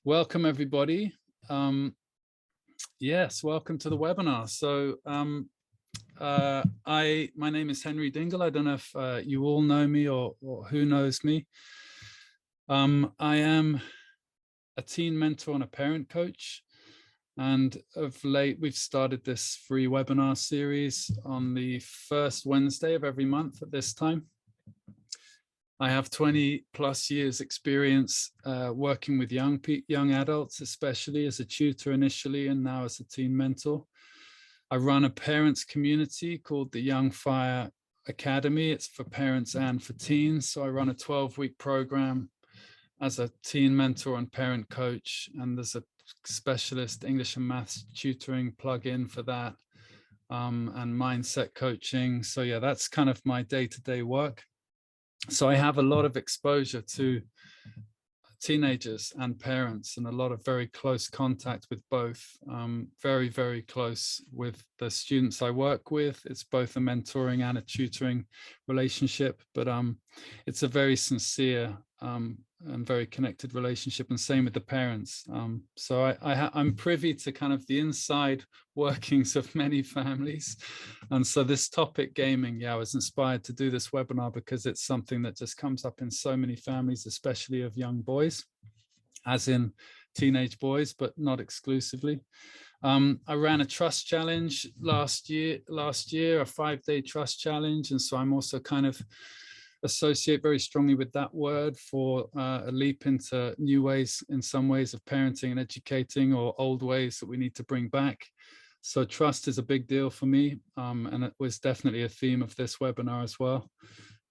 Welcome, everybody. Yes, welcome to the webinar. So my name is Henry Dingle. I don't know if you all know me or who knows me. I am a teen mentor and a parent coach. And of late, we've started this free webinar series on the first Wednesday of every month at this time. I have 20 plus years experience working with young adults, especially as a tutor initially, and now as a teen mentor. I run a parents community called the Young Fire Academy. It's for parents and for teens. So I run a 12-week program as a teen mentor and parent coach. And there's a specialist English and maths tutoring plug-in for that, and mindset coaching. So yeah, that's kind of my day-to-day work. So I have a lot of exposure to teenagers and parents and a lot of very close contact with both. Very, very close with the students I work with. It's both a mentoring and a tutoring relationship, but it's a very sincere and very connected relationship, and same with the parents. So I'm privy to kind of the inside workings of many families. And so this topic, gaming, yeah, I was inspired to do this webinar because it's something that just comes up in so many families, especially of young boys, as in teenage boys, but not exclusively. I ran a trust challenge last year, a 5-day trust challenge. And so I'm also kind of associate very strongly with that word for a leap into new ways, in some ways, of parenting and educating, or old ways that we need to bring back. So trust is a big deal for me, and it was definitely a theme of this webinar as well.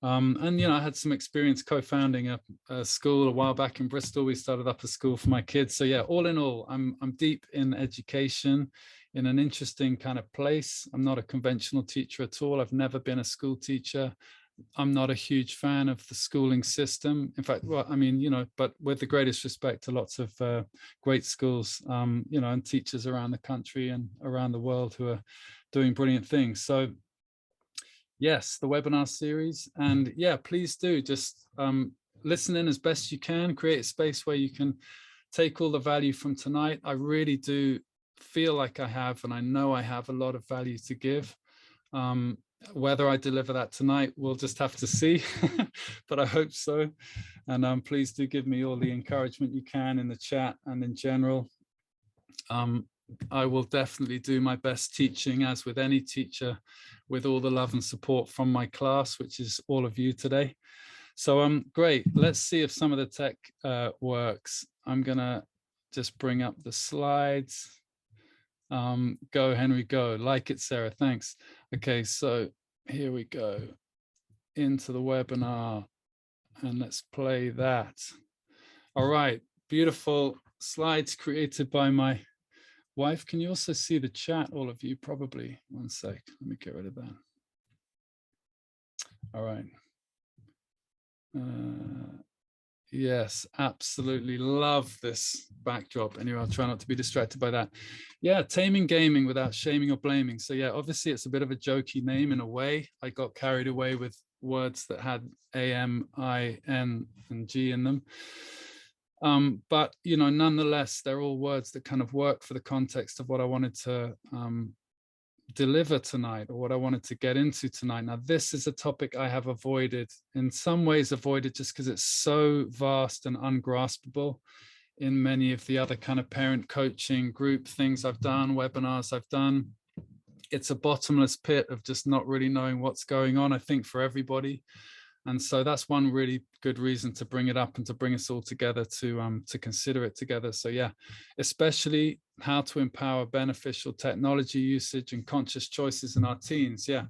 And you know, I had some experience co-founding a school a while back in Bristol. We started up a school for my kids. So yeah, all in all, I'm deep in education, in an interesting kind of place. I'm not a conventional teacher at all. I've never been a school teacher. I'm not a huge fan of the schooling system. In fact, well, I mean, you know, but with the greatest respect to lots of great schools, you know, and teachers around the country and around the world who are doing brilliant things. So yes, the webinar series. And yeah, please do just listen in as best you can, create a space where you can take all the value from tonight. I really do feel like I have, and I know I have a lot of value to give. Whether I deliver that tonight, we'll just have to see, but I hope so. And please do give me all the encouragement you can in the chat and in general. I will definitely do my best teaching, as with any teacher, with all the love and support from my class, which is all of you today. So great. Let's see if some of the tech works. I'm gonna just bring up the slides. Go, Henry, go. Like it, Sarah. Thanks. Okay, so here we go into the webinar, and let's play that. All right, beautiful slides created by my wife. Can you also see the chat, all of you? Probably. One sec. Let me get rid of that. All right. Yes, absolutely love this backdrop. Anyway, I'll try not to be distracted by that. Yeah, taming gaming without shaming or blaming. So yeah, obviously it's a bit of a jokey name in a way. I got carried away with words that had A, M, I, N, and G in them. But you know, nonetheless, they're all words that kind of work for the context of what I wanted to deliver tonight, or what I wanted to get into tonight. Now, this is a topic I have avoided, in some ways avoided, just because it's so vast and ungraspable in many of the other kind of parent coaching group things I've done, webinars I've done. It's a bottomless pit of just not really knowing what's going on, I think, for everybody. And so that's one really good reason to bring it up and to bring us all together to consider it together. So yeah, especially how to empower beneficial technology usage and conscious choices in our teens. Yeah,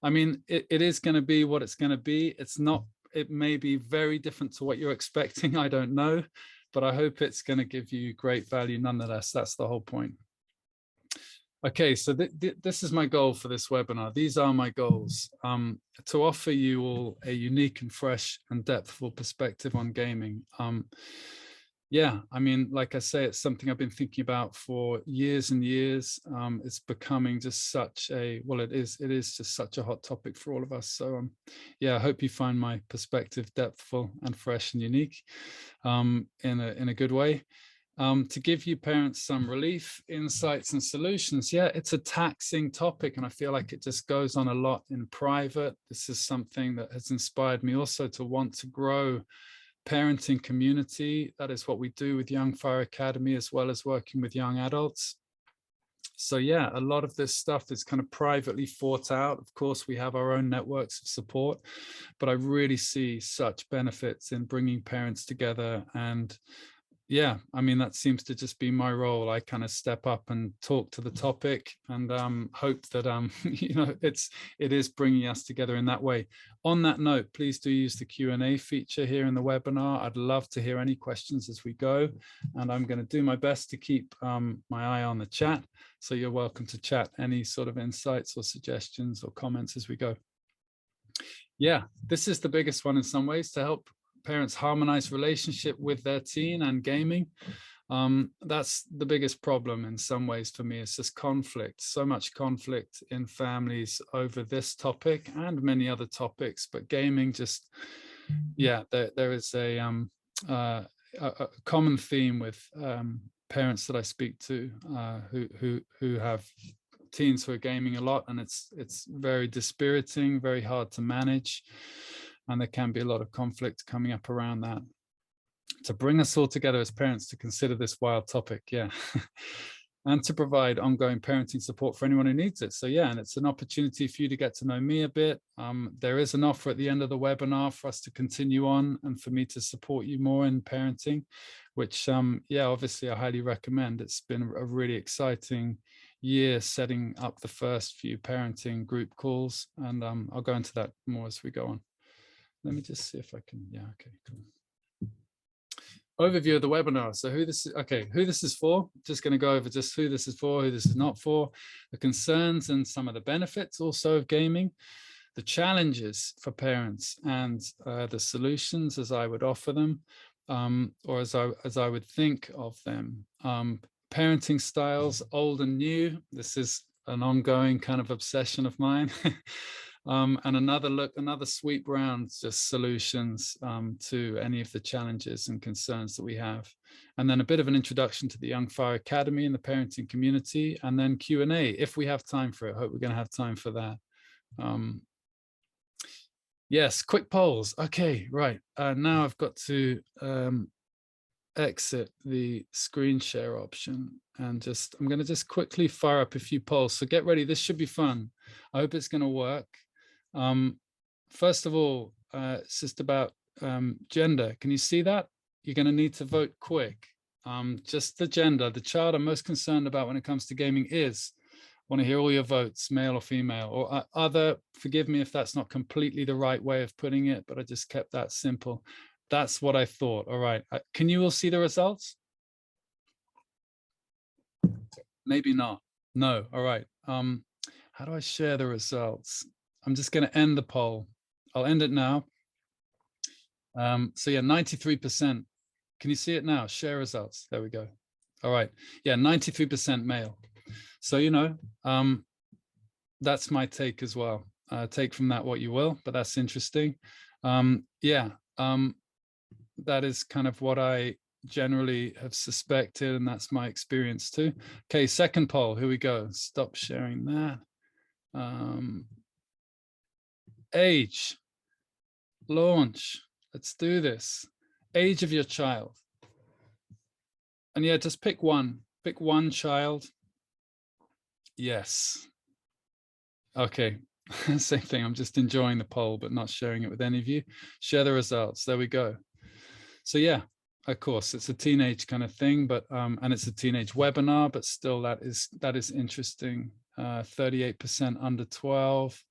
I mean, it is going to be what it's going to be. It may be very different to what you're expecting. I don't know, but I hope it's going to give you great value nonetheless. That's the whole point. Okay, so this is my goal for this webinar. These are my goals, to offer you all a unique and fresh and depthful perspective on gaming. Yeah, I mean, like I say, it's something I've been thinking about for years and years. It's becoming just such a, well, it is just such a hot topic for all of us. So yeah, I hope you find my perspective depthful and fresh and unique, in a good way. to give you parents some relief, insights, and solutions. Yeah, it's a taxing topic, and I feel like it just goes on a lot in private. This is something that has inspired me also to want to grow parenting community. That is what we do with Young Fire Academy, as well as working with young adults. So yeah, a lot of this stuff is kind of privately fought out. Of course, we have our own networks of support, but I really see such benefits in bringing parents together. And yeah, I mean, that seems to just be my role. I kind of step up and talk to the topic, and hope that you know, it is bringing us together in that way. On that note, please do use the Q&A feature here in the webinar. I'd love to hear any questions as we go, and I'm going to do my best to keep my eye on the chat. So you're welcome to chat any sort of insights or suggestions or comments as we go. Yeah, this is the biggest one in some ways, to help parents harmonize relationship with their teen and gaming. That's the biggest problem in some ways for me. It's just conflict, so much conflict in families over this topic and many other topics, but gaming just, yeah, there is a common theme with parents that I speak to who have teens who are gaming a lot, and it's very dispiriting, very hard to manage, and there can be a lot of conflict coming up around that. To bring us all together as parents to consider this wild topic, yeah, and to provide ongoing parenting support for anyone who needs it. So yeah, and it's an opportunity for you to get to know me a bit. There is an offer at the end of the webinar for us to continue on and for me to support you more in parenting, which yeah, obviously I highly recommend. It's been a really exciting year setting up the first few parenting group calls, and I'll go into that more as we go on. Let me just see if I can, yeah, okay, cool. Overview of the webinar. So who this is for, just going to go over just who this is for, who this is not for, the concerns and some of the benefits also of gaming, the challenges for parents, and the solutions as I would offer them, or as I would think of them. Parenting styles, old and new. This is an ongoing kind of obsession of mine. And another sweep round, just solutions to any of the challenges and concerns that we have. And then a bit of an introduction to the Young Fire Academy and the parenting community, and then Q&A if we have time for it. I hope we're going to have time for that. Yes, quick polls. Okay, right. Now I've got to exit the screen share option, and I'm going to just quickly fire up a few polls. So get ready. This should be fun. I hope it's going to work. First of all, it's just about gender. Can you see that? You're going to need to vote quick. Just the gender. The child I'm most concerned about when it comes to gaming is. Want to hear all your votes, male or female, or other. Forgive me if that's not completely the right way of putting it, but I just kept that simple. That's what I thought. All right. Can you all see the results? Maybe not. No. All right. How do I share the results? I'm just going to end the poll. I'll end it now. So yeah, 93%. Can you see it now? Share results. There we go. All right. Yeah, 93% male. So, you know, that's my take as well. Take from that what you will, but that's interesting. Yeah, that is kind of what I generally have suspected, and that's my experience too. Okay, second poll. Here we go. Stop sharing that. Age, launch. Let's do this. Age of your child. And yeah, just pick one. Pick one child. Yes. Okay. Same thing. I'm just enjoying the poll, but not sharing it with any of you. Share the results. There we go. So yeah, of course, it's a teenage kind of thing, but and it's a teenage webinar, but still that is interesting. 38% under 12,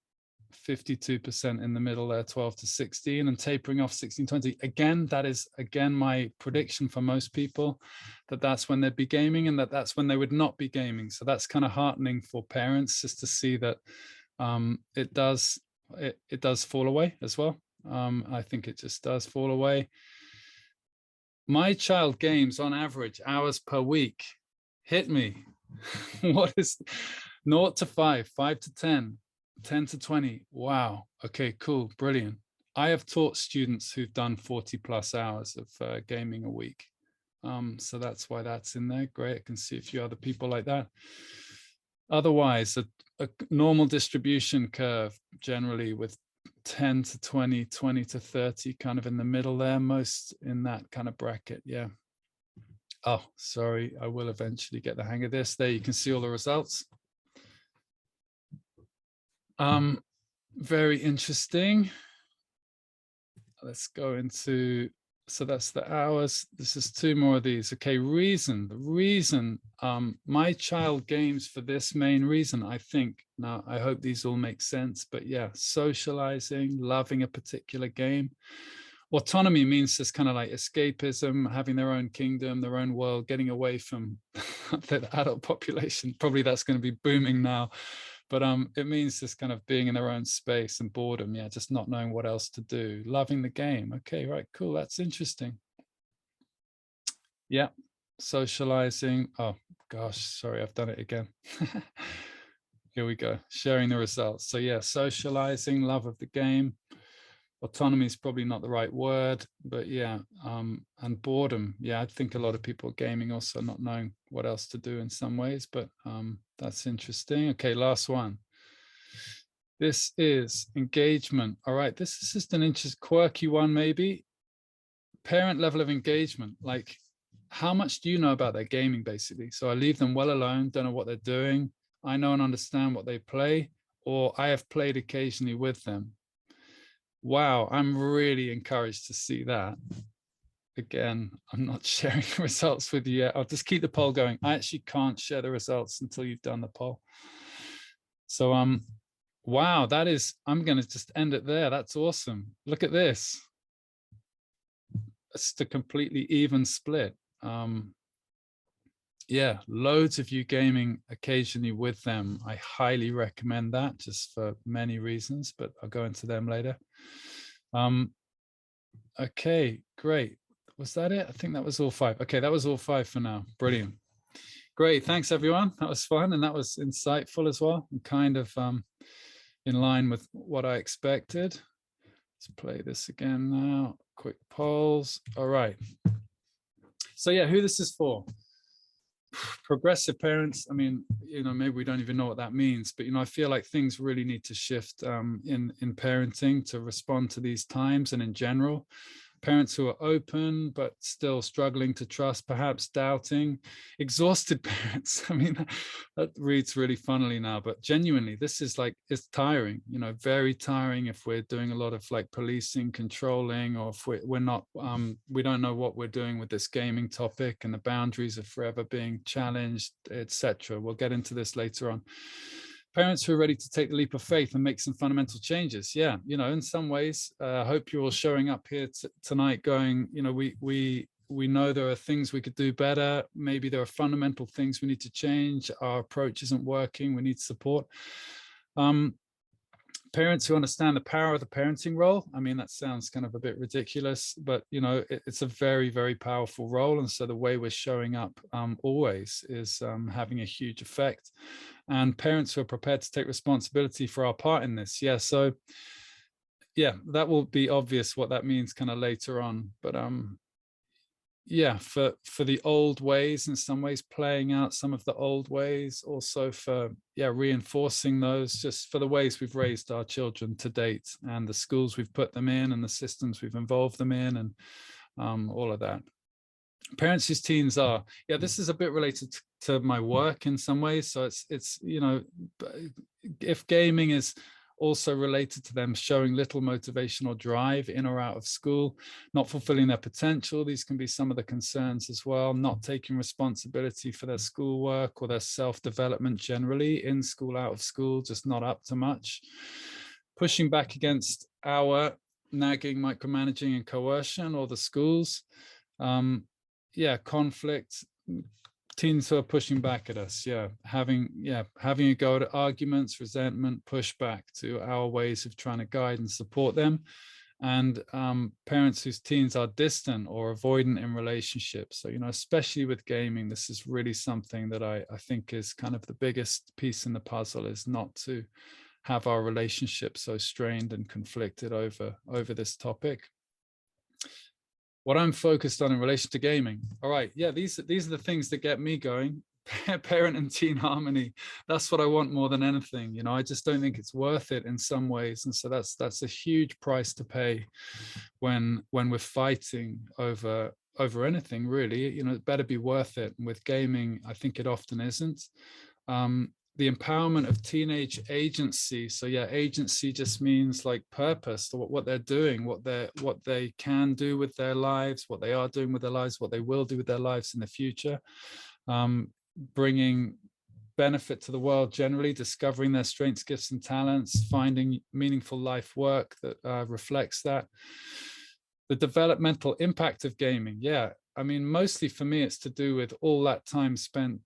52% in the middle there, 12 to 16, and tapering off 16, 20. Again, that is my prediction for most people, that's when they'd be gaming, and that's when they would not be gaming. So that's kind of heartening for parents, just to see that it does fall away as well. I think it just does fall away. My child games on average hours per week. Hit me. What is 0 to 5, 5 to 10, 10 to 20? Wow. Okay, cool. Brilliant. I have taught students who've done 40 plus hours of gaming a week. So that's why that's in there. Great. I can see a few other people like that. Otherwise, a normal distribution curve generally with 10 to 20, 20 to 30 kind of in the middle there, most in that kind of bracket. Yeah. Oh, sorry. I will eventually get the hang of this. There you can see all the results. Very interesting. Let's go into, so that's the hours. This is two more of these. Okay, the reason my child games for this main reason, I think. Now, I hope these all make sense, but yeah, socializing, loving a particular game. Autonomy means this kind of like escapism, having their own kingdom, their own world, getting away from the adult population. Probably that's going to be booming now. But it means this kind of being in their own space and boredom. Yeah, just not knowing what else to do. Loving the game. Okay, right, cool. That's interesting. Yeah, socializing. Oh gosh, sorry, I've done it again. Here we go. Sharing the results. So yeah, socializing, love of the game. Autonomy is probably not the right word, but yeah, and boredom. Yeah, I think a lot of people are gaming also not knowing what else to do in some ways, but that's interesting. Okay, last one. This is engagement. All right, this is just an interesting, quirky one maybe. Parent level of engagement, like how much do you know about their gaming basically? So I leave them well alone, don't know what they're doing. I know and understand what they play, or I have played occasionally with them. Wow, I'm really encouraged to see that. Again, I'm not sharing the results with you yet. I'll just keep the poll going. I actually can't share the results until you've done the poll. So wow, that is, I'm going to just end it there. That's awesome. Look at this. It's a completely even split. Yeah, loads of you gaming occasionally with them. I highly recommend that just for many reasons, but I'll go into them later. Okay, great. Was that it? I think that was all five. Okay, that was all five for now. Brilliant. Great. Thanks, everyone. That was fun and that was insightful as well, and kind of in line with what I expected. Let's play this again now. Quick polls. All right. So yeah, who this is for? Progressive parents. I mean, you know, maybe we don't even know what that means, but you know, I feel like things really need to shift in parenting to respond to these times, and in general. Parents who are open but still struggling to trust, perhaps doubting, exhausted parents. I mean, that reads really funnily now, but genuinely, this is like, it's tiring, you know, very tiring if we're doing a lot of like policing, controlling, or if we're not, we don't know what we're doing with this gaming topic, and the boundaries are forever being challenged, etc. We'll get into this later on. Parents who are ready to take the leap of faith and make some fundamental changes. Yeah, you know, in some ways, I hope you're all showing up here tonight going, you know, we know there are things we could do better. Maybe there are fundamental things we need to change. Our approach isn't working. We need support. Parents who understand the power of the parenting role. I mean, that sounds kind of a bit ridiculous, but you know, it's a very, very powerful role. And so the way we're showing up always is having a huge effect. And parents who are prepared to take responsibility for our part in this. Yeah, so yeah, that will be obvious what that means kind of later on. But yeah, for the old ways, in some ways playing out some of the old ways, also for reinforcing those, just for the ways we've raised our children to date, and the schools we've put them in, and the systems we've involved them in, and all of that. Parents whose teens are, this is a bit related to my work in some ways. So it's you know, if gaming is also related to them showing little motivational drive in or out of school, not fulfilling their potential, these can be some of the concerns as well. Not taking responsibility for their schoolwork or their self-development generally, in school, out of school, just not up to much. Pushing back against our nagging, micromanaging, and coercion, or the schools. Conflict, teens who are pushing back at us, having a go at arguments, resentment, pushback to our ways of trying to guide and support them. And parents whose teens are distant or avoidant in relationships. So, you know, especially with gaming, this is really something that I think is kind of the biggest piece in the puzzle, is not to have our relationship so strained and conflicted over this topic. what I'm focused on in relation to gaming. All right, yeah, these are the things that get me going. Parent and teen harmony. That's what I want more than anything. You know, I just don't think it's worth it in some ways, and so that's a huge price to pay when we're fighting over anything, really. You know, it better be worth it. And with gaming, I think it often isn't. The empowerment of teenage agency. So yeah, agency just means like purpose, what they're doing, what they can do with their lives, what they are doing with their lives, what they will do with their lives in the future. Bringing benefit to the world generally, discovering their strengths, gifts, and talents, finding meaningful life work that reflects that. The developmental impact of gaming. Yeah, I mean, mostly for me, it's to do with all that time spent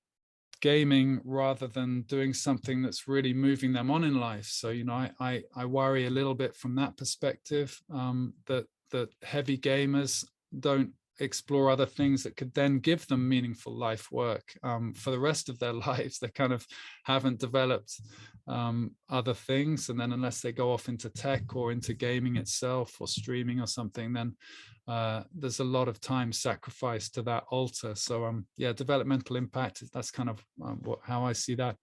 gaming rather than doing something that's really moving them on in life. So, you know, I worry a little bit from that perspective, that heavy gamers don't explore other things that could then give them meaningful life work for the rest of their lives. They kind of haven't developed other things, and then unless they go off into tech or into gaming itself or streaming or something, then there's a lot of time sacrificed to that altar. So yeah, developmental impact, that's kind of how I see that.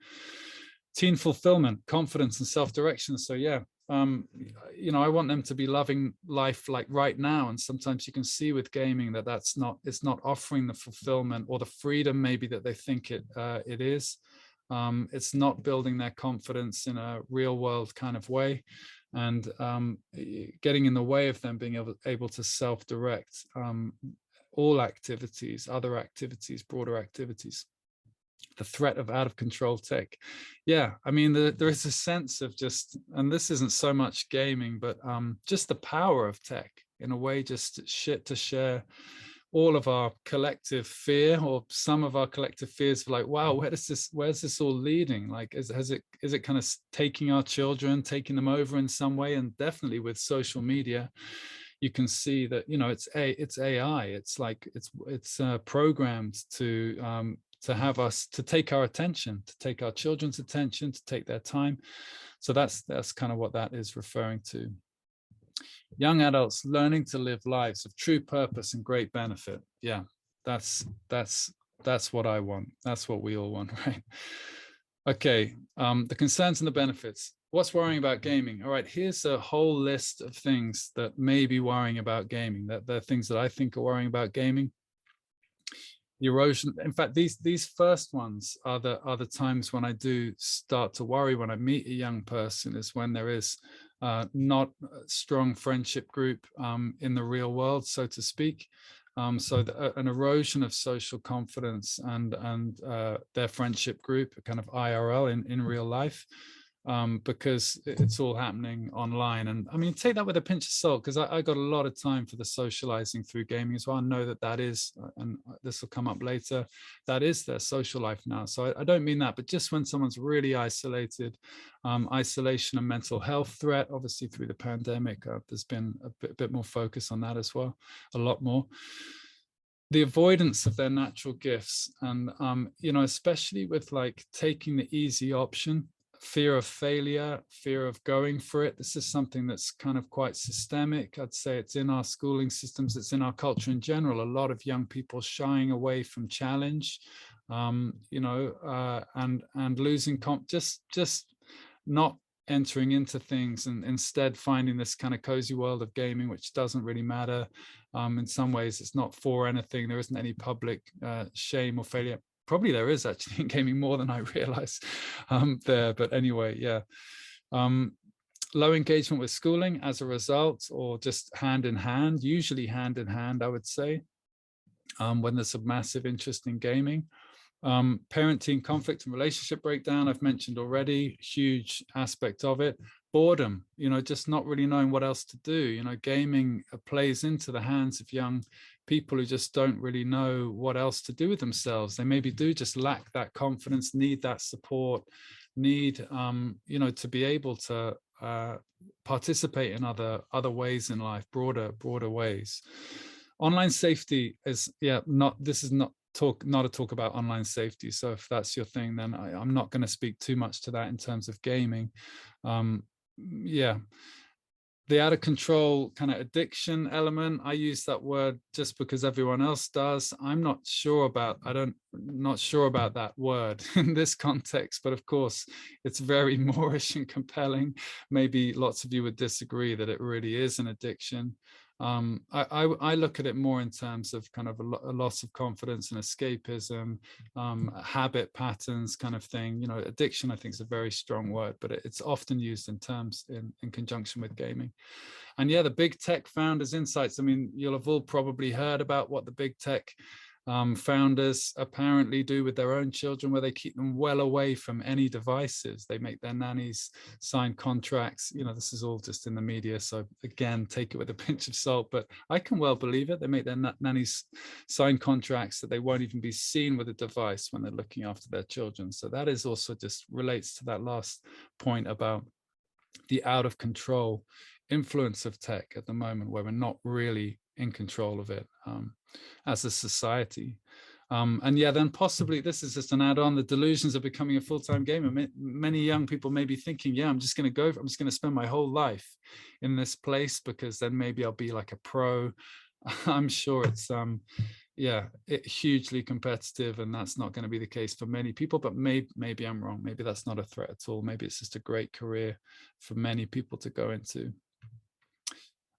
Teen fulfillment, confidence, and self-direction. So yeah, you know, I want them to be loving life like right now, and sometimes you can see with gaming that it's not offering the fulfillment or the freedom maybe that they think it is. It's not building their confidence in a real world kind of way, and getting in the way of them being able to self-direct all activities, other activities, broader activities. The threat of out of control tech. Yeah, I mean, there is a sense of just, and this isn't so much gaming, but just the power of tech in a way, just to share all of our collective fear, or some of our collective fears, for like, wow, where's this all leading? Like, is it kind of taking our children, taking them over in some way? And definitely with social media, you can see that, you know, it's AI. It's like it's programmed to have us, to take our attention, to take our children's attention, to take their time. So that's kind of what that is referring to. Young adults learning to live lives of true purpose and great benefit. Yeah, that's what I want. That's what we all want, right? Okay, the concerns and the benefits. What's worrying about gaming? All right, here's a whole list of things that may be worrying about gaming. That they're things that I think are worrying about gaming. The erosion. In fact, these first ones are the times when I do start to worry when I meet a young person, is when there is not a strong friendship group in the real world, so to speak. So an erosion of social confidence and their friendship group, a kind of IRL in real life. Because it's all happening online. And I mean, take that with a pinch of salt, because I got a lot of time for the socializing through gaming as well. I know that is, and this will come up later, that is their social life now. So I don't mean that, but just when someone's really isolated, isolation and mental health threat, obviously through the pandemic, there's been a bit more focus on that as well, a lot more. The avoidance of their natural gifts, and you know, especially with like taking the easy option, fear of failure, fear of going for it. This is something that's kind of quite systemic. I'd say it's in our schooling systems, it's in our culture in general. A lot of young people shying away from challenge, you know, and losing just not entering into things, and instead finding this kind of cozy world of gaming, which doesn't really matter. In some ways, it's not for anything. There isn't any public shame or failure. Probably there is actually in gaming more than I realize there. But anyway, yeah. Low engagement with schooling as a result, or just hand in hand, usually hand in hand, I would say, when there's a massive interest in gaming. Parent-teen conflict and relationship breakdown, I've mentioned already, huge aspect of it. Boredom, you know, just not really knowing what else to do. You know, gaming plays into the hands of young people who just don't really know what else to do with themselves. They maybe do just lack that confidence, need that support, need, you know, to be able to participate in other ways in life, broader ways. Online safety is, yeah, this is not a talk about online safety. So if that's your thing, then I'm not going to speak too much to that in terms of gaming. Yeah. the out of control kind of addiction element, I use that word just because everyone else does. I'm not sure about, not sure about that word in this context, but of course it's very Moorish and compelling. Maybe lots of you would disagree that it really is an addiction. I look at it more in terms of kind of a loss of confidence and escapism, habit patterns kind of thing. You know, addiction I think is a very strong word, but it's often used in terms in conjunction with gaming. And yeah, the big tech founders' insights. I mean, you'll have all probably heard about what the big tech founders apparently do with their own children, where they keep them well away from any devices. They make their nannies sign contracts. You know, this is all just in the media, so again, take it with a pinch of salt, but I can well believe it. They make their nannies sign contracts that they won't even be seen with a device when they're looking after their children. So that is also just relates to that last point about the out of control influence of tech at the moment, where we're not really in control of it as a society. And yeah, then possibly this is just an add-on, the delusions of becoming a full-time gamer. Many young people may be thinking, yeah, I'm just going to spend my whole life in this place, because then maybe I'll be like a pro. I'm sure it's hugely competitive, and that's not going to be the case for many people, but maybe I'm wrong. Maybe that's not a threat at all. Maybe it's just a great career for many people to go into.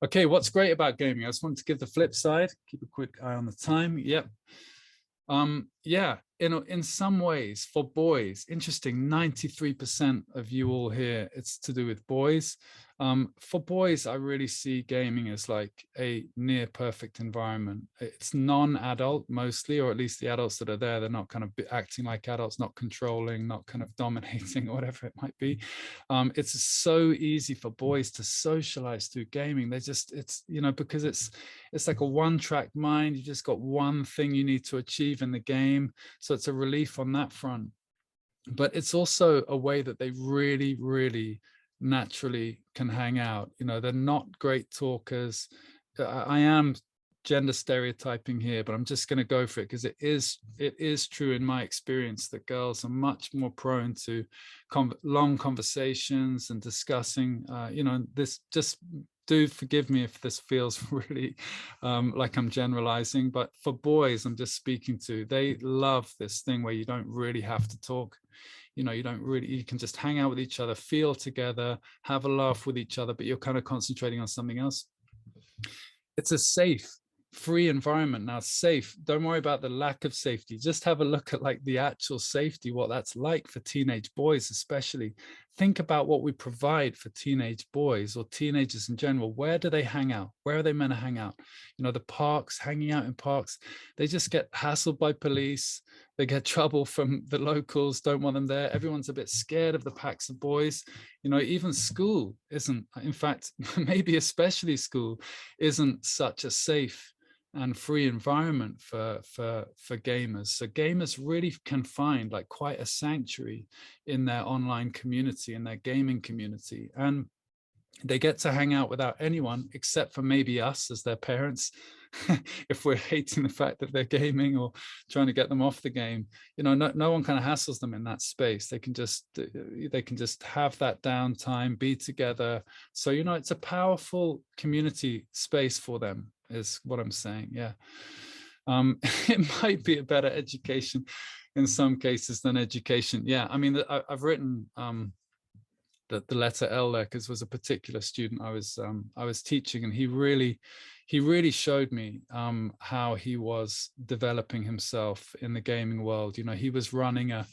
Okay, what's great about gaming? I just wanted to give the flip side, keep a quick eye on the time. Yep. Yeah, in some ways for boys, interesting, 93% of you all here, it's to do with boys. For boys, I really see gaming as like a near perfect environment. It's non-adult mostly, or at least the adults that are there, they're not kind of acting like adults, not controlling, not kind of dominating, or whatever it might be. It's so easy for boys to socialize through gaming. It's, you know, because it's like a one-track mind. You just got one thing you need to achieve in the game. So it's a relief on that front. But it's also a way that they really, really naturally can hang out. You know, they're not great talkers. I am gender stereotyping here, but I'm just going to go for it because it is true in my experience that girls are much more prone to long conversations and discussing, you know, this. Just do forgive me if this feels really like I'm generalizing, but for boys I'm just speaking to, they love this thing where you don't really have to talk. You know, you can just hang out with each other, feel together, have a laugh with each other, but you're kind of concentrating on something else. It's a safe, free environment now. Safe, don't worry about the lack of safety. Just have a look at like the actual safety, what that's like for teenage boys especially. Think about what we provide for teenage boys or teenagers in general. Where do they hang out? Where are they meant to hang out? You know, the parks, hanging out in parks, they just get hassled by police. They get trouble from the locals, don't want them there. Everyone's a bit scared of the packs of boys. You know, even school isn't, in fact, maybe especially school isn't such a safe and free environment for gamers. So gamers really can find like quite a sanctuary in their online community, in their gaming community, and they get to hang out without anyone except for maybe us as their parents. If we're hating the fact that they're gaming or trying to get them off the game, you know, no one kind of hassles them in that space. They can just have that downtime, be together. So, you know, it's a powerful community space for them, is what I'm saying. Yeah. It might be a better education in some cases than education. Yeah, I mean, I've written the letter L there because was a particular student I was teaching, and he really showed me how he was developing himself in the gaming world. You know, he was running a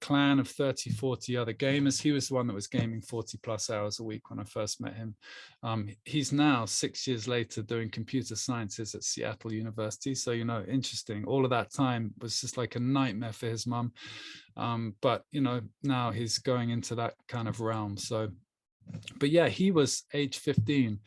clan of 30, 40 other gamers. He was the one that was gaming 40 plus hours a week when I first met him. He's now 6 years later doing computer sciences at Seattle University. So, you know, interesting. All of that time was just like a nightmare for his mum. But, you know, now he's going into that kind of realm. So, but yeah, he was age 15,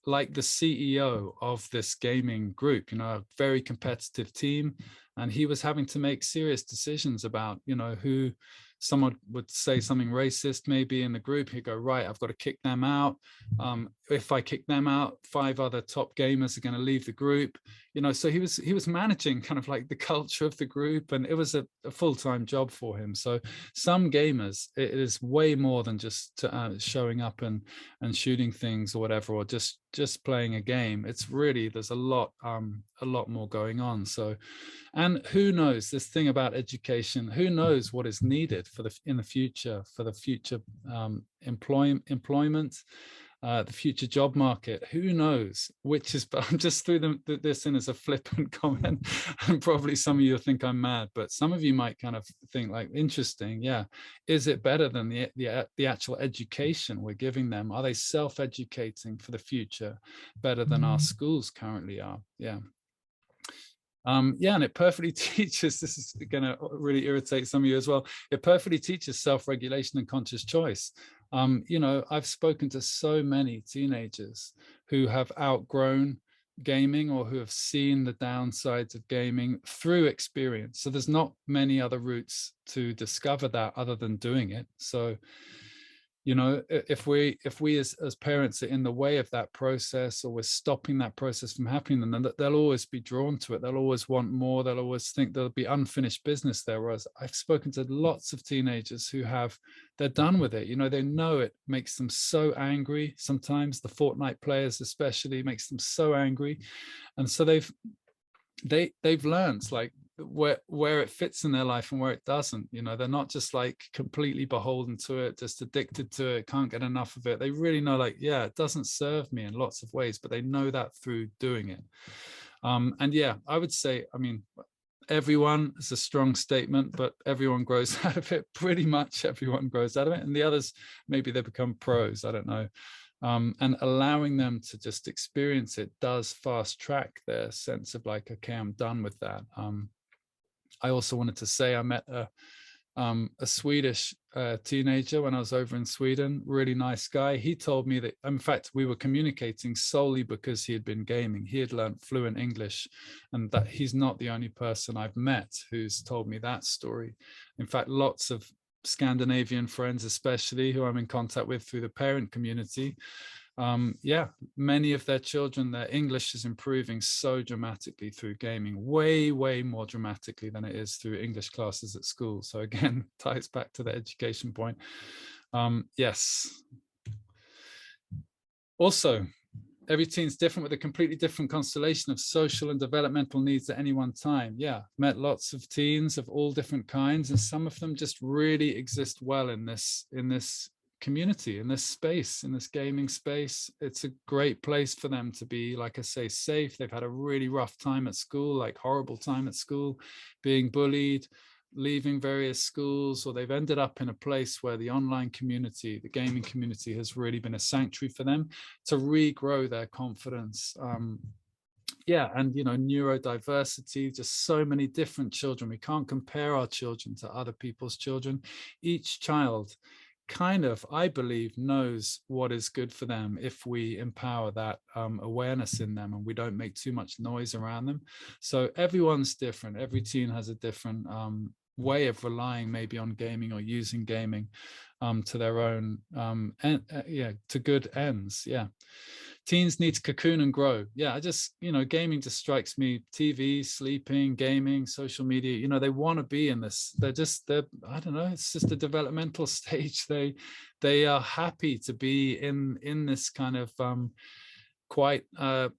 like the CEO of this gaming group, you know, a very competitive team. And he was having to make serious decisions about, you know, who someone would say something racist maybe in the group. He'd go, right, I've got to kick them out. If I kick them out, 5 other top gamers are going to leave the group. you know, so he was managing kind of like the culture of the group, and it was a full-time job for him. So some gamers, it is way more than just showing up and shooting things or whatever, or just playing a game. It's really, there's a lot more going on. So, and who knows, this thing about education, who knows what is needed for the in the future, for the future employment, the future job market. Who knows which is, but I'm just threw this in as a flippant comment, and probably some of you think I'm mad, but some of you might kind of think like, interesting, yeah, is it better than the actual education we're giving them? Are they self-educating for the future better than our schools currently are? Yeah. Yeah, and it perfectly teaches, this is going to really irritate some of you as well, it perfectly teaches self-regulation and conscious choice. You know, I've spoken to so many teenagers who have outgrown gaming or who have seen the downsides of gaming through experience. So there's not many other routes to discover that other than doing it. So, you know, if we as parents are in the way of that process, or we're stopping that process from happening, then they'll always be drawn to it. They'll always want more. They'll always think there'll be unfinished business there. Whereas I've spoken to lots of teenagers who they're done with it. You know, they know it makes them so angry. Sometimes the Fortnite players especially makes them so angry, and so they've learned like where it fits in their life and where it doesn't. You know, they're not just like completely beholden to it, just addicted to it, can't get enough of it. They really know, like, yeah, it doesn't serve me in lots of ways, but they know that through doing it. And yeah, I would say, I mean, everyone is a strong statement, but everyone grows out of it. Pretty much everyone grows out of it, and the others, maybe they become pros, I don't know. And allowing them to just experience it does fast track their sense of like, okay, I'm done with that. I also wanted to say I met a Swedish teenager when I was over in Sweden, really nice guy. He told me that, in fact, we were communicating solely because he had been gaming. He had learned fluent English, and that he's not the only person I've met who's told me that story. In fact, lots of Scandinavian friends, especially, who I'm in contact with through the parent community, yeah, many of their children, their English is improving so dramatically through gaming, way more dramatically than it is through English classes at school. So again, ties back to the education point. Yes. Also, every teen's different, with a completely different constellation of social and developmental needs at any one time. Yeah, met lots of teens of all different kinds, and some of them just really exist well in this community, in this space, in this gaming space. It's a great place for them to be, like I say, safe. They've had a really rough time at school, like horrible time at school, being bullied, leaving various schools, or they've ended up in a place where the online community, the gaming community, has really been a sanctuary for them to regrow their confidence. Yeah, and you know, neurodiversity, just so many different children. We can't compare our children to other people's children. Each child kind of, I believe, knows what is good for them if we empower that awareness in them and we don't make too much noise around them. So everyone's different. Every teen has a different way of relying maybe on gaming or using gaming to their own yeah, to good ends. Yeah. Teens need to cocoon and grow. Yeah, I just, you know, gaming just strikes me. TV, sleeping, gaming, social media, you know, they want to be in this. They're I don't know, it's just a developmental stage. They are happy to be in this kind of quite how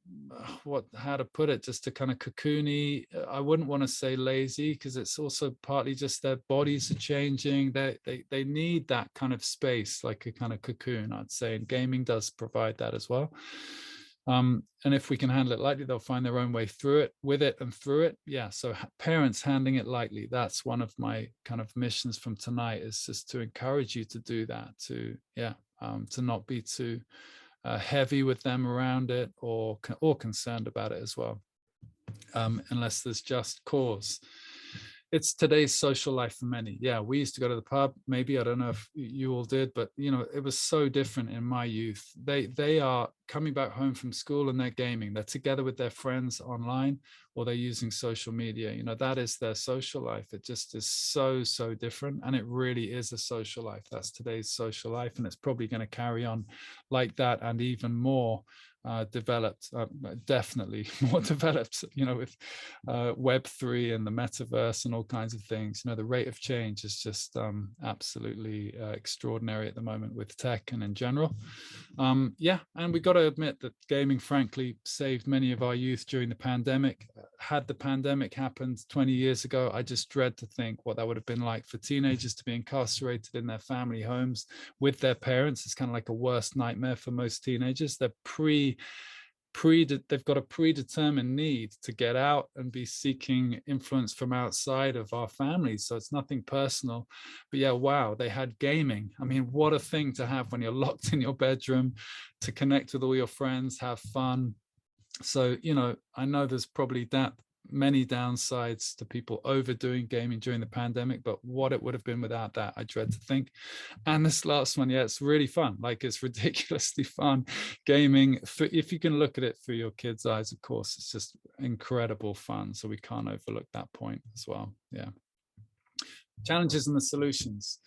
to put it, just a kind of cocoony. I wouldn't want to say lazy, because it's also partly just their bodies are changing. They need that kind of space, like a kind of cocoon, I'd say, and gaming does provide that as well. And if we can handle it lightly, they'll find their own way through it, with it and through it. Yeah, so parents handling it lightly, that's one of my kind of missions from tonight, is just to encourage you to do that, to to not be too heavy with them around it, or concerned about it as well, unless there's just cause. It's today's social life for many. Yeah, we used to go to the pub. Maybe, I don't know if you all did, but you know, it was so different in my youth. They are coming back home from school and they're gaming. They're together with their friends online, or they're using social media. You know, that is their social life. It just is so different, and it really is a social life. That's today's social life, and it's probably going to carry on like that, and even more developed, definitely more developed, with Web3 and the metaverse and all kinds of things. The rate of change is just absolutely extraordinary at the moment with tech and in general. Yeah, and we got to admit that gaming, frankly, saved many of our youth during the pandemic. Had the pandemic happened 20 years ago, I just dread to think what that would have been like for teenagers to be incarcerated in their family homes with their parents. It's kind of like a worst nightmare for most teenagers. They've got a predetermined need to get out and be seeking influence from outside of our families. So it's nothing personal, but yeah, wow, they had gaming. I mean, what a thing to have when you're locked in your bedroom, to connect with all your friends, have fun. So, I know there's probably that many downsides to people overdoing gaming during the pandemic, but what it would have been without that, I dread to think. And this last one, yeah, it's really fun. Like, it's ridiculously fun gaming. If you can look at it through your kids' eyes, of course, it's just incredible fun. So we can't overlook that point as well. Yeah. Challenges and the solutions.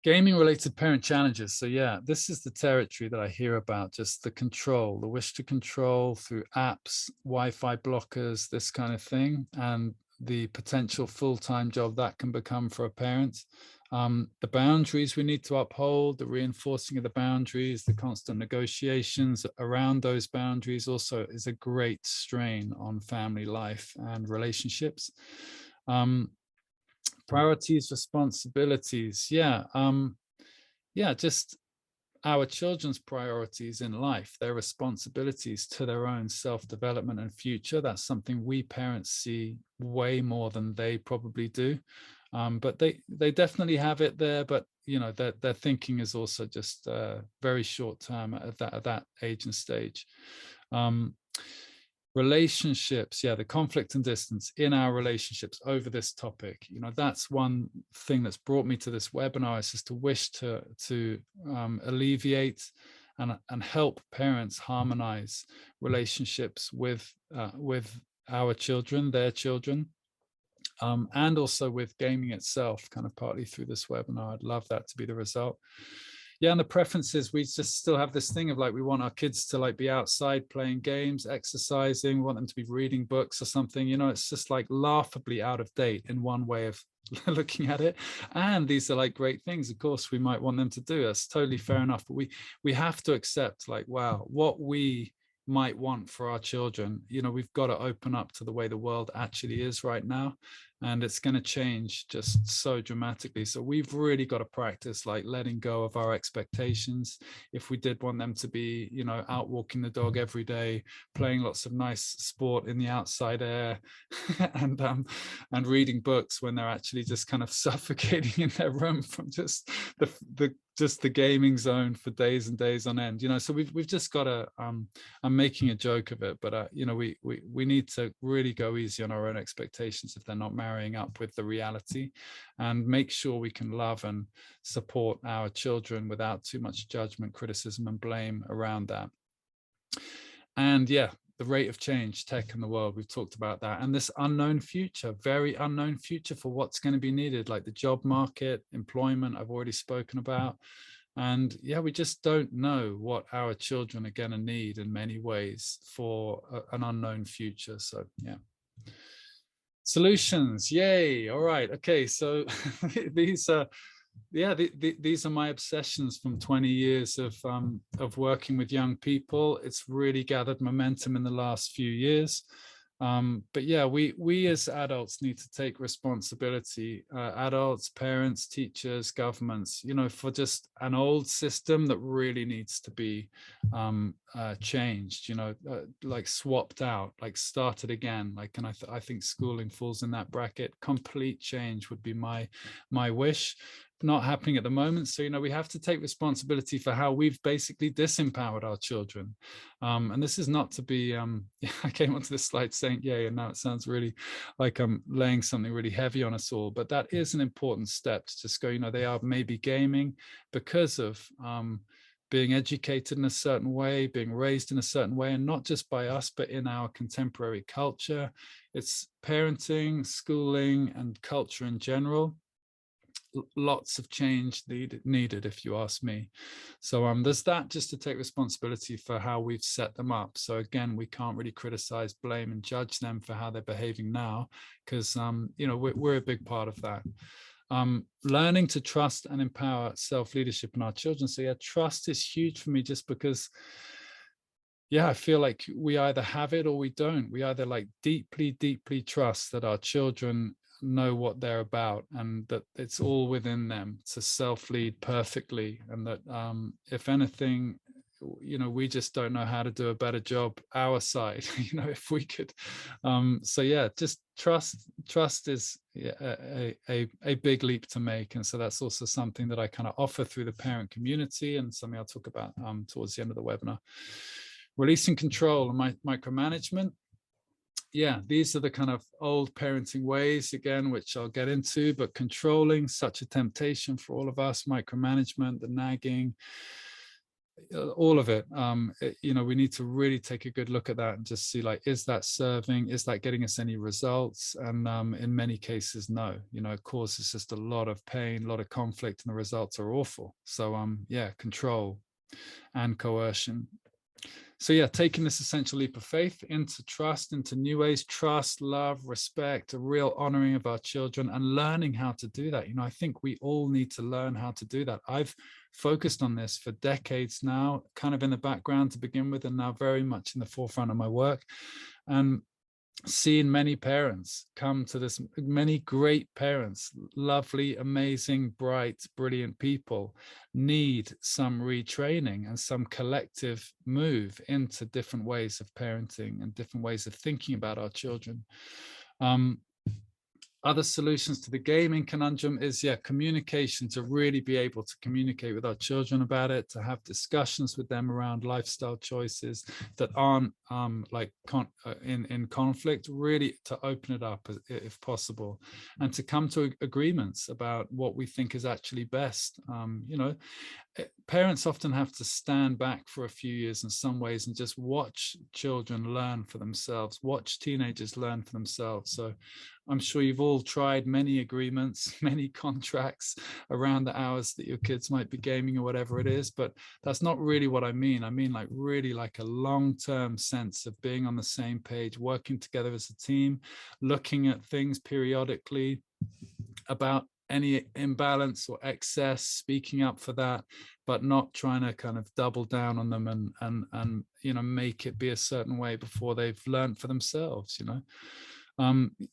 Gaming related parent challenges. So yeah, this is the territory that I hear about, just the control, the wish to control through apps, Wi-Fi blockers, this kind of thing, and the potential full-time job that can become for a parent. The boundaries we need to uphold, the reinforcing of the boundaries, the constant negotiations around those boundaries also is a great strain on family life and relationships. Priorities, responsibilities. Yeah. Just our children's priorities in life, their responsibilities to their own self-development and future. That's something we parents see way more than they probably do. But they definitely have it there, but their thinking is also just very short term at that age and stage. Relationships, yeah, the conflict and distance in our relationships over this topic. That's one thing that's brought me to this webinar, is just to wish to alleviate and help parents harmonize relationships with our children, their children, and also with gaming itself, kind of partly through this webinar. I'd love that to be the result. Yeah, and the preferences, we just still have this thing of like, we want our kids to like be outside playing games, exercising, we want them to be reading books or something. It's just like laughably out of date in one way of looking at it. And these are like great things, of course, we might want them to do. That's totally fair enough. But we have to accept, like, wow, what we might want for our children, we've got to open up to the way the world actually is right now. And it's going to change just so dramatically. So we've really got to practice like letting go of our expectations. If we did want them to be, out walking the dog every day, playing lots of nice sport in the outside air, and reading books when they're actually just kind of suffocating in their room from just the gaming zone for days and days on end. So we've just got to, I'm making a joke of it, but we need to really go easy on our own expectations if they're not marrying up with the reality, and make sure we can love and support our children without too much judgment, criticism, and blame around that. And yeah, the rate of change, tech in the world, we've talked about that, and this unknown future, very unknown future for what's going to be needed, like the job market, employment, I've already spoken about. And yeah, we just don't know what our children are going to need in many ways for an unknown future. So yeah. Solutions, yay. All right, okay, so these are these are my obsessions from 20 years of working with young people. It's really gathered momentum in the last few years. But yeah, we as adults need to take responsibility, adults, parents, teachers, governments, for just an old system that really needs to be changed, like swapped out, like started again. Like, and I think schooling falls in that bracket. Complete change would be my wish. Not happening at the moment. So, we have to take responsibility for how we've basically disempowered our children. And this is not to be, I came onto this slide saying, yay, and now it sounds really like I'm laying something really heavy on us all, but that is an important step to just go, they are maybe gaming because of being educated in a certain way, being raised in a certain way, and not just by us, but in our contemporary culture. It's parenting, schooling, and culture in general. lots of change needed, if you ask me. So there's that, just to take responsibility for how we've set them up. So again, we can't really criticize, blame, and judge them for how they're behaving now, because we're a big part of that. Learning to trust and empower self-leadership in our children. So yeah, trust is huge for me, just because I feel like we either have it or we don't. We either like deeply trust that our children know what they're about, and that it's all within them to self-lead perfectly, and that if anything, we just don't know how to do a better job our side, if we could. So yeah, just trust is a big leap to make. And so that's also something that I kind of offer through the parent community, and something I'll talk about towards the end of the webinar. Releasing control and micromanagement. Yeah, these are the kind of old parenting ways, again, which I'll get into, but controlling, such a temptation for all of us. Micromanagement, the nagging, all of it. We need to really take a good look at that and just see, like, is that serving? Is that getting us any results? And in many cases, no. It causes just a lot of pain, a lot of conflict, and the results are awful. So yeah, control and coercion. So yeah, taking this essential leap of faith into trust, into new ways, trust, love, respect, a real honoring of our children, and learning how to do that. I think we all need to learn how to do that. I've focused on this for decades now, kind of in the background to begin with, and now very much in the forefront of my work. And seen many parents come to this, many great parents, lovely, amazing, bright, brilliant people, need some retraining and some collective move into different ways of parenting and different ways of thinking about our children. Other solutions to the gaming conundrum is, communication, to really be able to communicate with our children about it, to have discussions with them around lifestyle choices that aren't in conflict, really to open it up if possible, and to come to agreements about what we think is actually best. Parents often have to stand back for a few years in some ways and just watch children learn for themselves, watch teenagers learn for themselves. So I'm sure you've all tried many agreements, many contracts around the hours that your kids might be gaming or whatever it is, but that's not really what I mean. I mean, like, really like a long-term sense of being on the same page, working together as a team, looking at things periodically about any imbalance or excess, speaking up for that, but not trying to kind of double down on them and make it be a certain way before they've learned for themselves.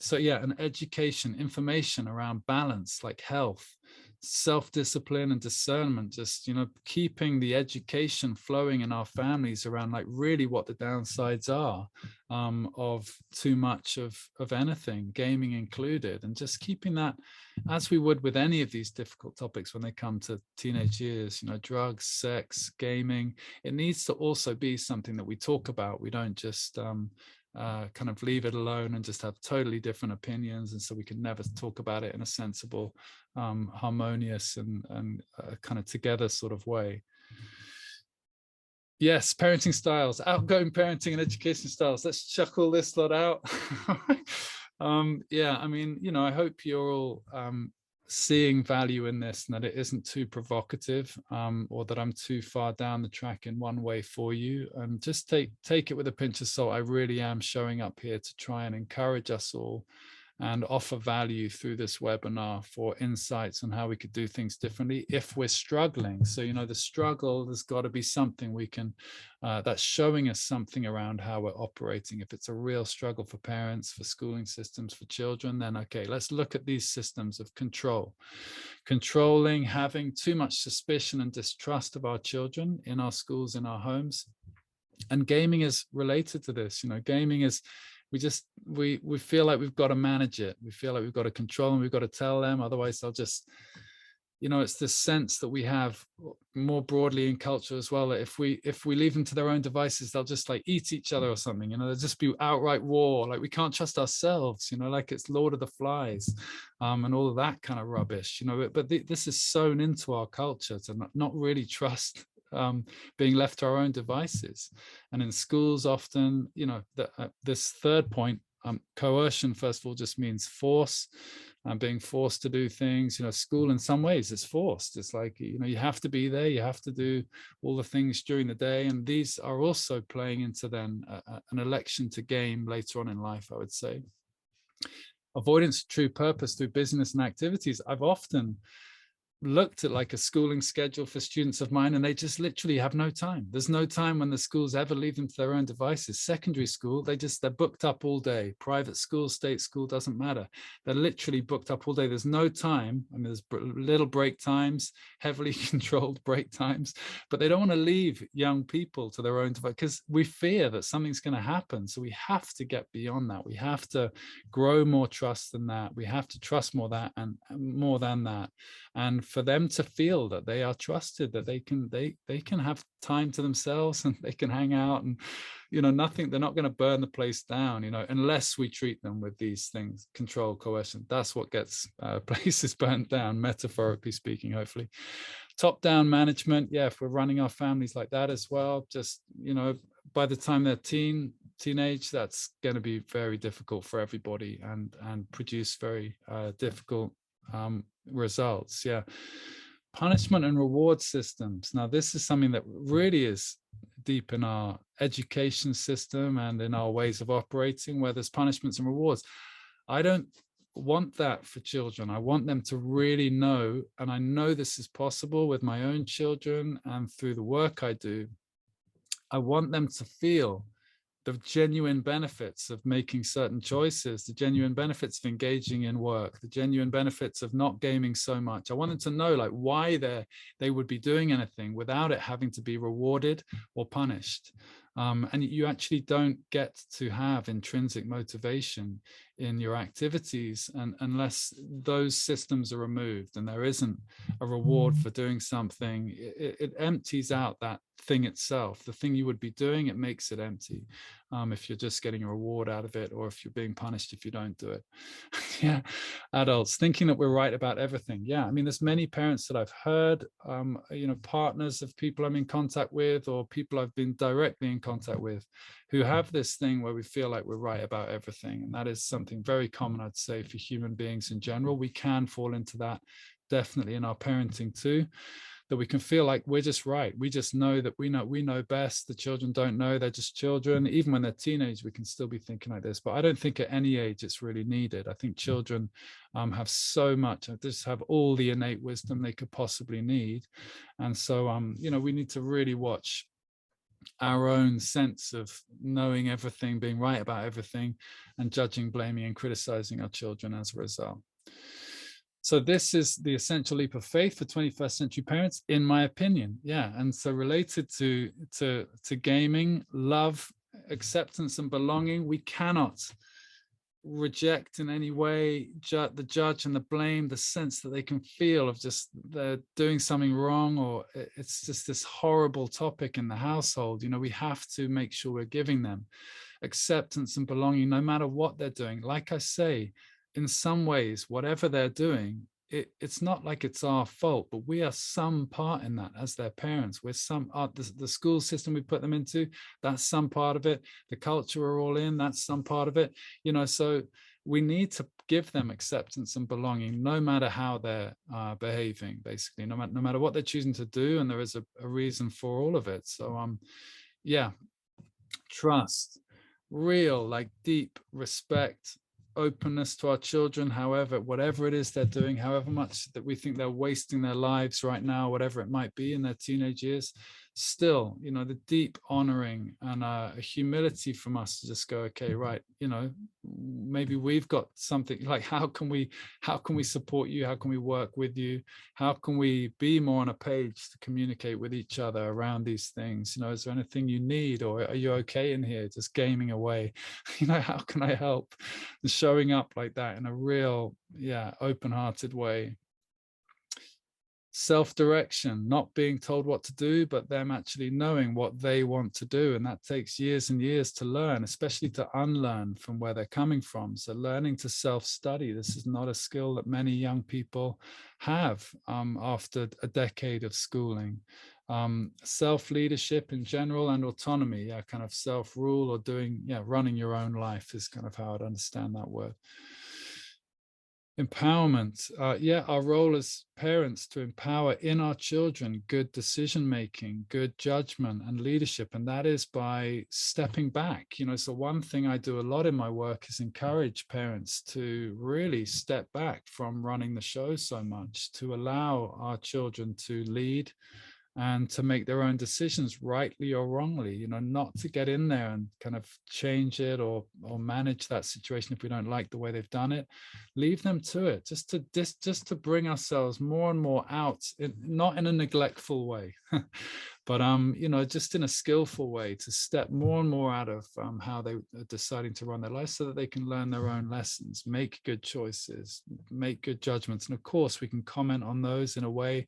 So yeah, an education, information around balance, like health, self-discipline, and discernment, just keeping the education flowing in our families around, like, really what the downsides are of too much of anything, gaming included, and just keeping that, as we would with any of these difficult topics when they come to teenage years, drugs, sex, gaming. It needs to also be something that we talk about. We don't just kind of leave it alone and just have totally different opinions, and so we can never talk about it in a sensible, harmonious, and kind of together sort of way. Yes, parenting styles, outgoing parenting and education styles. Let's chuck all this lot out. Yeah, I mean, I hope you're all seeing value in this, and that it isn't too provocative, or that I'm too far down the track in one way for you. And just take it with a pinch of salt. I really am showing up here to try and encourage us all and offer value through this webinar for insights on how we could do things differently if we're struggling. So, the struggle, there's got to be something we can, that's showing us something around how we're operating. If it's a real struggle for parents, for schooling systems, for children, then okay, let's look at these systems of control. Controlling, having too much suspicion and distrust of our children in our schools, in our homes. And gaming is related to this. Gaming is, we feel like we've got to manage it. We feel like we've got to control them. We've got to tell them, otherwise they'll just, it's this sense that we have more broadly in culture as well, that if we leave them to their own devices, they'll just like eat each other or something. There'll just be outright war. Like, we can't trust ourselves. Like it's Lord of the Flies, and all of that kind of rubbish. But this is sewn into our culture to not really trust. Being left to our own devices. And in schools often, this third point, coercion, first of all, just means force, and being forced to do things. School in some ways is forced. It's like, you have to be there, you have to do all the things during the day. And these are also playing into then an election to game later on in life, I would say. Avoidance of true purpose through business and activities. I've often looked at like a schooling schedule for students of mine, and they just literally have no time. There's no time when the schools ever leave them to their own devices. Secondary school, they're booked up all day. Private school, state school, doesn't matter. They're literally booked up all day. There's no time. I mean, there's little break times, heavily controlled break times, but they don't want to leave young people to their own device because we fear that something's going to happen. So we have to get beyond that. We have to grow more trust than that. We have to trust more that and more than that. And for them to feel that they are trusted, that they can have time to themselves and they can hang out, and nothing, they're not going to burn the place down, unless we treat them with these things: control, coercion. That's what gets places burnt down, metaphorically speaking, hopefully. Top down management, yeah, if we're running our families like that as well, just by the time they're teenage, that's going to be very difficult for everybody and produce very difficult results. Yeah. Punishment and reward systems. Now, this is something that really is deep in our education system and in our ways of operating, where there's punishments and rewards. I don't want that for children. I want them to really know, and I know this is possible with my own children and through the work I do. I want them to feel the genuine benefits of making certain choices, the genuine benefits of engaging in work, the genuine benefits of not gaming so much. I want them to know like why they would be doing anything without it having to be rewarded or punished. And you actually don't get to have intrinsic motivation in your activities unless those systems are removed and there isn't a reward for doing something. It empties out that thing itself. The thing you would be doing, it makes it empty. If you're just getting a reward out of it, or if you're being punished if you don't do it. Yeah, adults thinking that we're right about everything. Yeah, I mean, there's many parents that I've heard, partners of people I'm in contact with, or people I've been directly in contact with, who have this thing where we feel like we're right about everything. And that is something very common, I'd say, for human beings in general. We can fall into that, definitely in our parenting too, that we can feel like we're just right. We just know that we know best. The children don't know, they're just children. Even when they're teenage, we can still be thinking like this. But I don't think at any age it's really needed. I think children have so much, just have all the innate wisdom they could possibly need. And so, we need to really watch our own sense of knowing everything, being right about everything, and judging, blaming, and criticizing our children as a result. So this is the essential leap of faith for 21st century parents, in my opinion. Yeah. And so related to gaming, love, acceptance, and belonging, we cannot reject in any way the judge and the blame, the sense that they can feel of just they're doing something wrong, or it's just this horrible topic in the household. We have to make sure we're giving them acceptance and belonging no matter what they're doing. Like I say, in some ways, whatever they're doing, it's not like it's our fault, but we are some part in that as their parents. We're the school system we put them into, that's some part of it. The culture we're all in, that's some part of it. So we need to give them acceptance and belonging no matter how they're behaving, basically, no matter what they're choosing to do. And there is a reason for all of it. So yeah, trust, real, like deep respect, openness to our children, whatever it is they're doing, however much that we think they're wasting their lives right now, whatever it might be in their teenage years, still, the deep honoring and a humility from us to just go, okay, right, maybe we've got something, like how can we support you? How can we work with you? How can we be more on a page to communicate with each other around these things? Is there anything you need, or are you okay in here just gaming away? How can I help? And showing up like that in a real, open-hearted way. Self-direction, not being told what to do, but them actually knowing what they want to do. And that takes years and years to learn, especially to unlearn from where they're coming from. So learning to self-study, this is not a skill that many young people have after a decade of schooling. Self-leadership in general, and autonomy, kind of self-rule, or running your own life is kind of how I'd understand that word. Empowerment. Yeah, our role as parents to empower in our children good decision making, good judgment and leadership. And that is by stepping back. So one thing I do a lot in my work is encourage parents to really step back from running the show so much, to allow our children to lead and to make their own decisions, rightly or wrongly, not to get in there and kind of change it or manage that situation if we don't like the way they've done it. Leave them to it, just to bring ourselves more and more out, not in a neglectful way, but just in a skillful way, to step more and more out of how they are deciding to run their life, so that they can learn their own lessons, make good choices, make good judgments. And of course, we can comment on those in a way,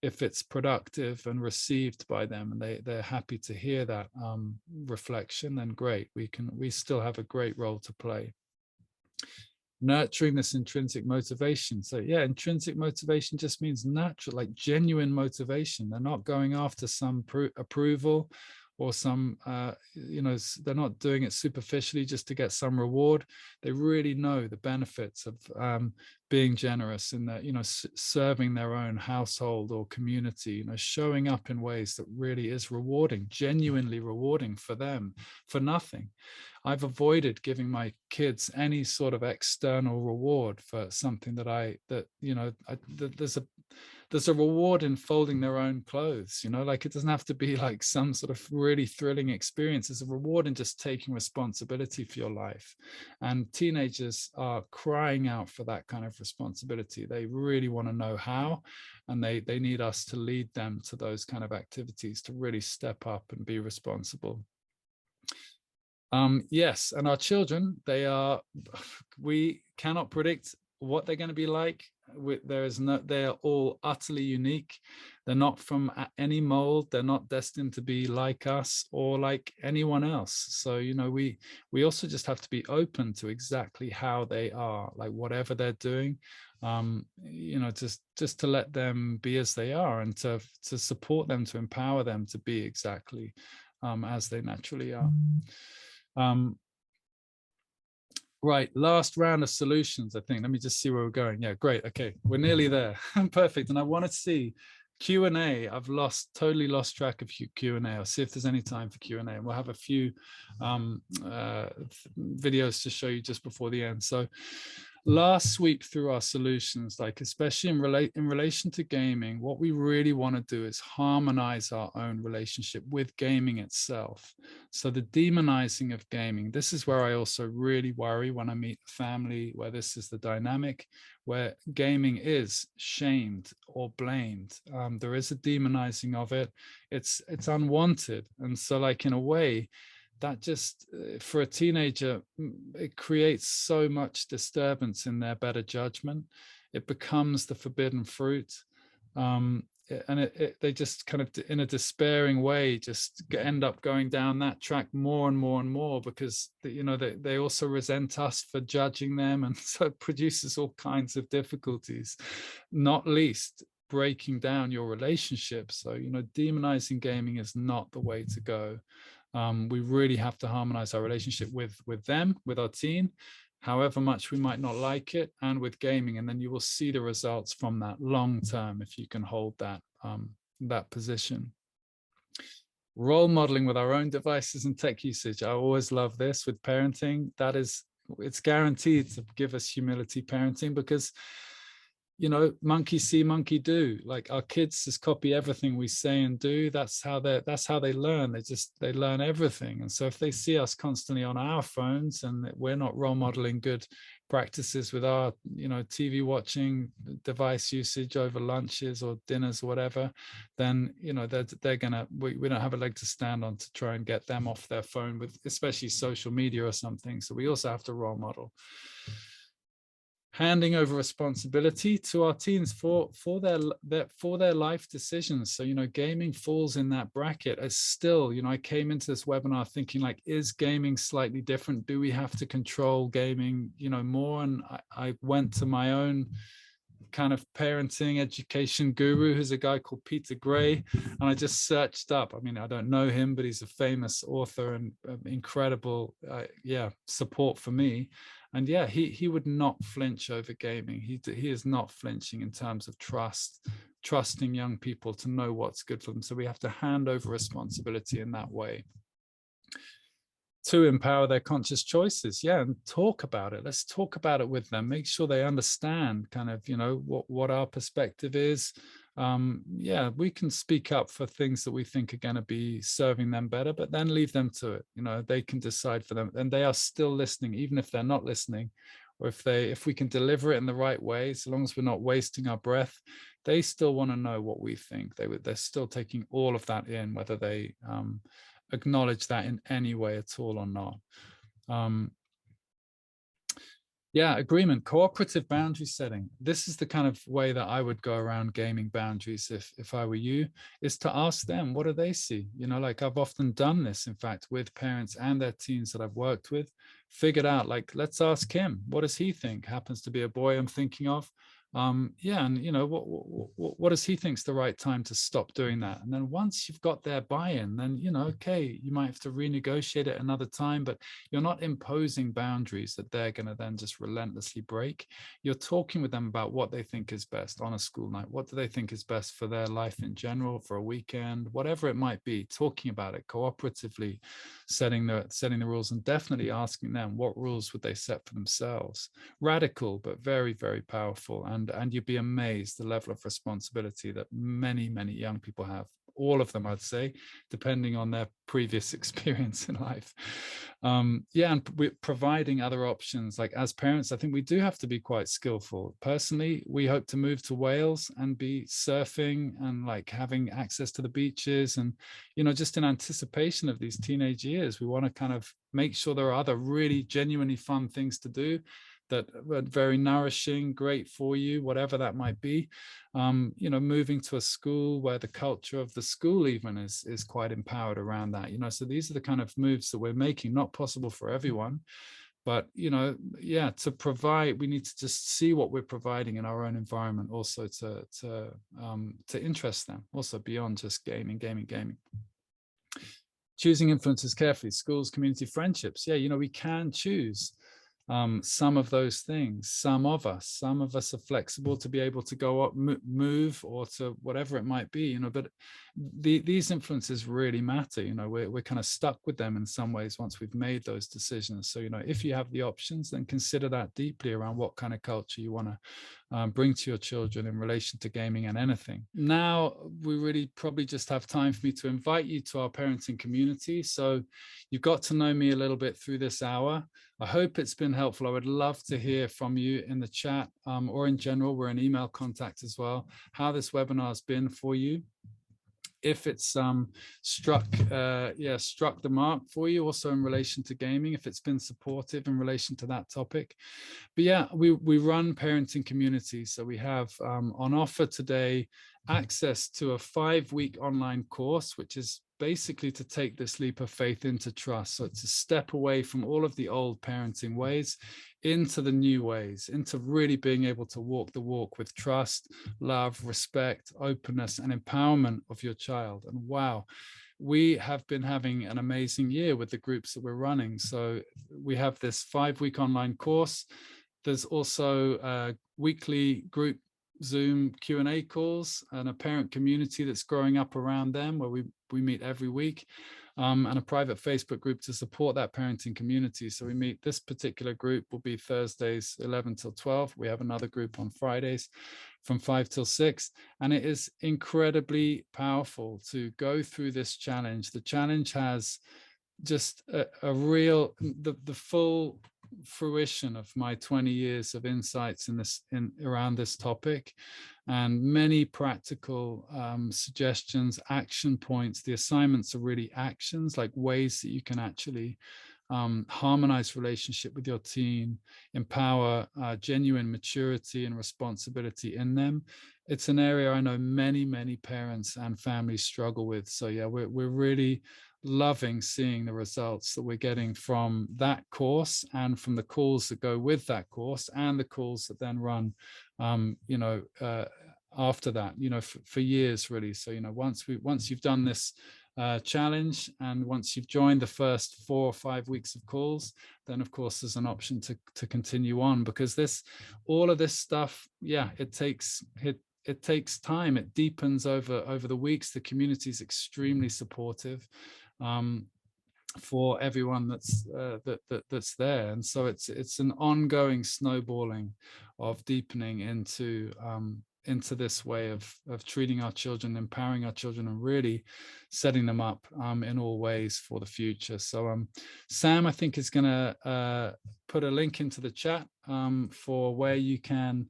if it's productive and received by them, and they're happy to hear that reflection, then great. We still have a great role to play. Nurturing this intrinsic motivation. So yeah, intrinsic motivation just means natural, like genuine motivation. They're not going after some approval or some, they're not doing it superficially just to get some reward. They really know the benefits of being generous in that, serving their own household or community, showing up in ways that really is rewarding, genuinely rewarding for them, for nothing. I've avoided giving my kids any sort of external reward for something there's a reward in folding their own clothes, like it doesn't have to be like some sort of really thrilling experience. There's a reward in just taking responsibility for your life. And teenagers are crying out for that kind of responsibility. They really want to know how, and they need us to lead them to those kind of activities to really step up and be responsible. Yes, and our children, we cannot predict what they're going to be like. They are all utterly unique. They're not from any mold. They're not destined to be like us or like anyone else. So, we also just have to be open to exactly how they are, like whatever they're doing, just to let them be as they are, and to support them, to empower them to be exactly as they naturally are. Right, last round of solutions, I think. Let me just see where we're going. Yeah, great. Okay, we're nearly there. Perfect. And I want to see Q&A. I've totally lost track of Q&A. I'll see if there's any time for Q&A. And we'll have a few videos to show you just before the end. So last sweep through our solutions, like especially in relation to gaming, what we really want to do is harmonize our own relationship with gaming itself. So the demonizing of gaming, this is where I also really worry when I meet family where this is the dynamic, where gaming is shamed or blamed. There is a demonizing of it. It's unwanted. And so, like, in a way, that just, for a teenager, it creates so much disturbance in their better judgment. It becomes the forbidden fruit. And they just kind of, in a despairing way, just end up going down that track more and more and more, because they also resent us for judging them, and so it produces all kinds of difficulties, not least breaking down your relationship. So demonizing gaming is not the way to go. We really have to harmonize our relationship with them, with our teen, however much we might not like it, and with gaming. And then you will see the results from that long term if you can hold that position. Role modeling with our own devices and tech usage. I always love this with parenting. It's guaranteed to give us humility parenting, because monkey see, monkey do. Like, our kids just copy everything we say and do. That's how they learn. They learn everything. And so if they see us constantly on our phones and we're not role modeling good practices with our TV watching, device usage over lunches or dinners or whatever, then they're gonna, we don't have a leg to stand on to try and get them off their phone, with especially social media or something. So we also have to role model. Handing over responsibility to our teens for their life decisions. So gaming falls in that bracket. As still, I came into this webinar thinking, like, is gaming slightly different? Do we have to control gaming more? And I went to my own kind of parenting education guru, who's a guy called Peter Gray, and I just searched up. I mean, I don't know him, but he's a famous author and incredible support for me. And yeah, he would not flinch over gaming. He is not flinching in terms of trusting young people to know what's good for them. So we have to hand over responsibility in that way to empower their conscious choices. Yeah, and talk about it. Let's talk about it with them. Make sure they understand kind of, what our perspective is. Yeah, we can speak up for things that we think are going to be serving them better, but then leave them to it. They can decide for them, and they are still listening, even if they're not listening, or if we can deliver it in the right way, so long as we're not wasting our breath, they still want to know what we think. They're still taking all of that in, whether they acknowledge that in any way at all or not. Yeah, agreement, cooperative boundary setting. This is the kind of way that I would go around gaming boundaries if I were you, is to ask them, what do they see? Like I've often done this, in fact, with parents and their teens that I've worked with, figured out, like, let's ask him, what does he think? Happens to be a boy I'm thinking of. Yeah, and what does he think's the right time to stop doing that? And then once you've got their buy-in, then okay, you might have to renegotiate it another time, but you're not imposing boundaries that they're going to then just relentlessly break. You're talking with them about what they think is best on a school night. What do they think is best for their life in general, for a weekend, whatever it might be, talking about it cooperatively, setting the rules, and definitely asking them what rules would they set for themselves. Radical, but very, very powerful. And you'd be amazed the level of responsibility that many, many young people have. All of them, I'd say, depending on their previous experience in life. Yeah, and we're providing other options. Like as parents, I think we do have to be quite skillful. Personally, we hope to move to Wales and be surfing and like having access to the beaches. And, just in anticipation of these teenage years, we want to kind of make sure there are other really genuinely fun things to do that are very nourishing, great for you, whatever that might be. Moving to a school where the culture of the school even is quite empowered around that. So these are the kind of moves that we're making, not possible for everyone, but yeah, to provide, we need to just see what we're providing in our own environment, also to interest them, also beyond just gaming. Choosing influences carefully, schools, community, friendships. Yeah, we can choose some of those things. Some of us are flexible to be able to go up, move, or to whatever it might be, but these influences really matter. We're kind of stuck with them in some ways once we've made those decisions. So if you have the options, then consider that deeply around what kind of culture you want to bring to your children in relation to gaming and anything. Now, we really probably just have time for me to invite you to our parenting community. So you've got to know me a little bit through this hour. I hope it's been helpful. I would love to hear from you in the chat or in general. We're in email contact as well, how this webinar has been for you. If it's struck the mark for you, also in relation to gaming, if it's been supportive in relation to that topic. But yeah, we run parenting communities. So we have on offer today access to a 5-week online course, which is basically to take this leap of faith into trust. So it's a step away from all of the old parenting ways into the new ways, into really being able to walk the walk with trust, love, respect, openness, and empowerment of your child. And wow, we have been having an amazing year with the groups that we're running. So we have this 5-week online course. There's also weekly group Zoom Q&A calls and a parent community that's growing up around them, where we meet every week, and a private Facebook group to support that parenting community. So we meet, this particular group will be Thursdays 11 till 12. We have another group on Fridays from 5 till 6. And it is incredibly powerful to go through this challenge. The challenge has just a real, the full fruition of my 20 years of insights around this topic, and many practical suggestions, action points. The assignments are really actions, like ways that you can actually harmonize relationship with your teen, empower genuine maturity and responsibility in them. It's an area I know many parents and families struggle with. So yeah, we're really loving seeing the results that we're getting from that course, and from the calls that go with that course, and the calls that then run after that, for years really. So once you've done this challenge. And once you've joined the first 4 or 5 weeks of calls, then of course there's an option to continue on, because all of this stuff, yeah, it takes time. It deepens over the weeks. The community is extremely supportive for everyone that's there, and so it's an ongoing snowballing of deepening into this way of treating our children, empowering our children, and really setting them up in all ways for the future. So Sam, I think, is going to put a link into the chat for where you can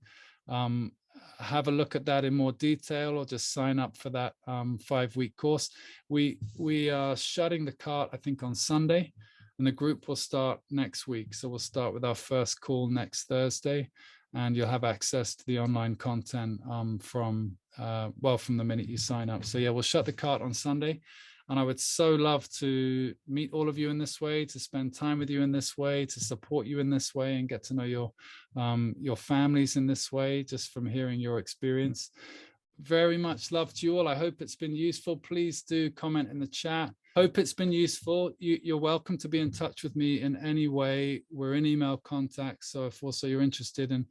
have a look at that in more detail, or just sign up for that 5-week course. We are shutting the cart, I think, on Sunday, and the group will start next week. So we'll start with our first call next Thursday, and you'll have access to the online content from the minute you sign up. So yeah, we'll shut the cart on Sunday. And I would so love to meet all of you in this way, to spend time with you in this way, to support you in this way, and get to know your families in this way, just from hearing your experience. Very much love to you all. I hope it's been useful. Please do comment in the chat. Hope it's been useful. You're welcome to be in touch with me in any way. We're in email contact. So if also you're interested in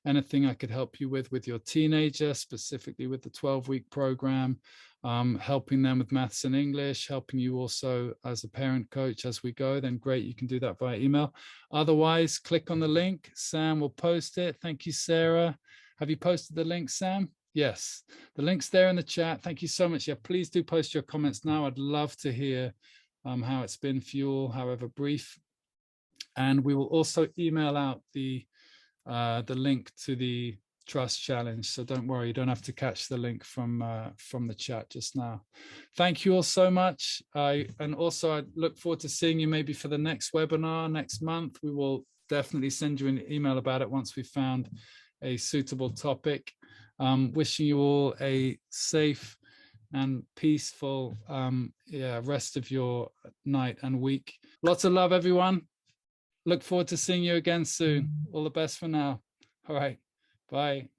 anything I could help you with your teenager, specifically with the 12-week program, helping them with maths and English, helping you also as a parent coach as we go, then great, you can do that via email. Otherwise, click on the link. Sam will post it. Thank you, Sarah. Have you posted the link, Sam? Yes, the link's there in the chat. Thank you so much. Yeah, please do post your comments now. I'd love to hear how it's been for you all, however brief. And we will also email out the link to the Trust Challenge. So don't worry, you don't have to catch the link from the chat just now. Thank you all so much. And also I look forward to seeing you maybe for the next webinar next month. We will definitely send you an email about it once we've found a suitable topic. Wishing you all a safe and peaceful rest of your night and week. Lots of love, everyone. Look forward to seeing you again soon. All the best for now. All right. Bye.